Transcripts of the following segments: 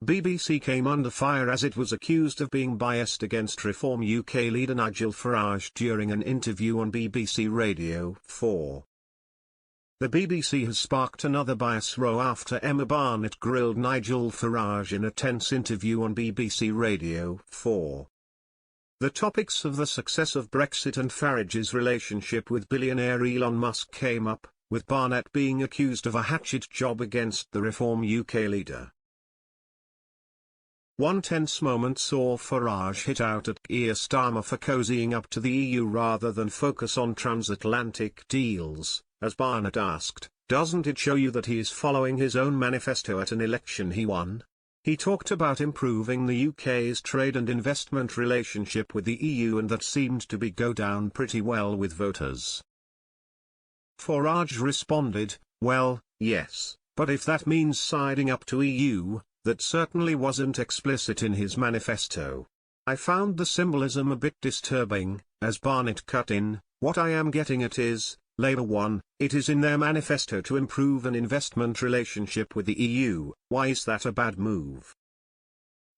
BBC came under fire as it was accused of being biased against Reform UK leader Nigel Farage during an interview on BBC Radio 4. The BBC has sparked another bias row after Emma Barnett grilled Nigel Farage in a tense interview on BBC Radio 4. The topics of the success of Brexit and Farage's relationship with billionaire Elon Musk came up, with Barnett being accused of a hatchet job against the Reform UK leader. One tense moment saw Farage hit out at Keir Starmer for cozying up to the EU rather than focus on transatlantic deals, as Barnett asked, "Doesn't it show you that he is following his own manifesto at an election he won?" He talked about improving the UK's trade and investment relationship with the EU, and that seemed to go down pretty well with voters. Farage responded, "Well, yes, but if that means siding up to EU, that certainly wasn't explicit in his manifesto. I found the symbolism a bit disturbing," as Barnett cut in, "What I am getting at is, Labour won, it is in their manifesto to improve an investment relationship with the EU, why is that a bad move?"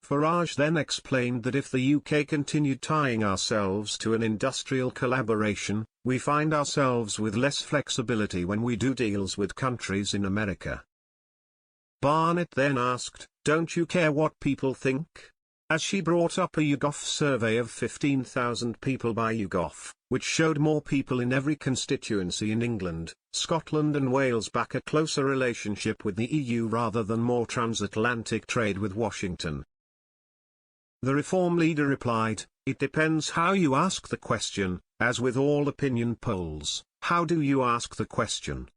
Farage then explained that if the UK continued tying ourselves to an industrial collaboration, we find ourselves with less flexibility when we do deals with countries in America. Barnett then asked, "Don't you care what people think?" as she brought up a YouGov survey of 15,000 people by YouGov, which showed more people in every constituency in England, Scotland and Wales back a closer relationship with the EU rather than more transatlantic trade with Washington. The Reform leader replied, "It depends how you ask the question, as with all opinion polls, how do you ask the question?"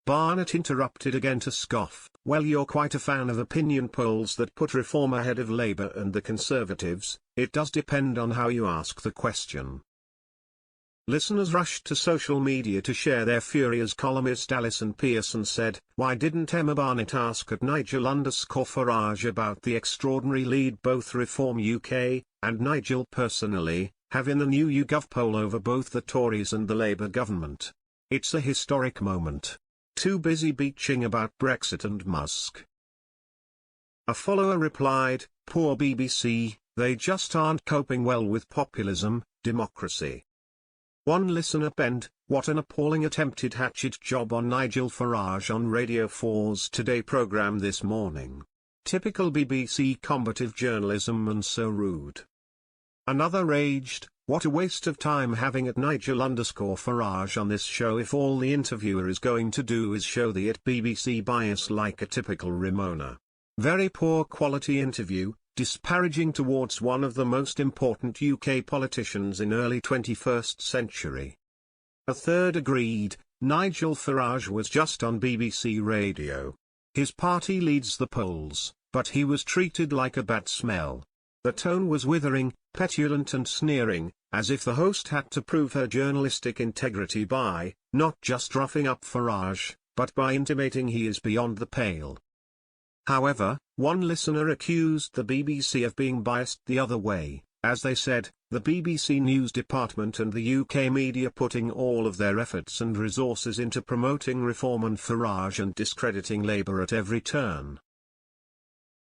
Barnett interrupted again to scoff, "Well, you're quite a fan of opinion polls that put Reform ahead of Labour and the Conservatives. It does depend on how you ask the question." Listeners rushed to social media to share their fury as columnist Alison Pearson said, "Why didn't Emma Barnett ask at Nigel_Farage about the extraordinary lead both Reform UK, and Nigel personally, have in the new YouGov poll over both the Tories and the Labour government? It's a historic moment. Too busy beaching about Brexit and Musk." A follower replied, "Poor BBC, they just aren't coping well with populism, democracy." One listener penned, "What an appalling attempted hatchet job on Nigel Farage on Radio 4's Today programme this morning. Typical BBC combative journalism and so rude." Another raged, "What a waste of time having at Nigel_Farage on this show if all the interviewer is going to do is show the BBC bias like a typical Ramona. Very poor quality interview, disparaging towards one of the most important UK politicians in early 21st century." A third agreed, "Nigel Farage was just on BBC Radio. His party leads the polls, but he was treated like a bad smell. The tone was withering, petulant and sneering, as if the host had to prove her journalistic integrity by, not just roughing up Farage, but by intimating he is beyond the pale." However, one listener accused the BBC of being biased the other way, as they said, "The BBC News Department and the UK media putting all of their efforts and resources into promoting Reform and Farage and discrediting Labour at every turn.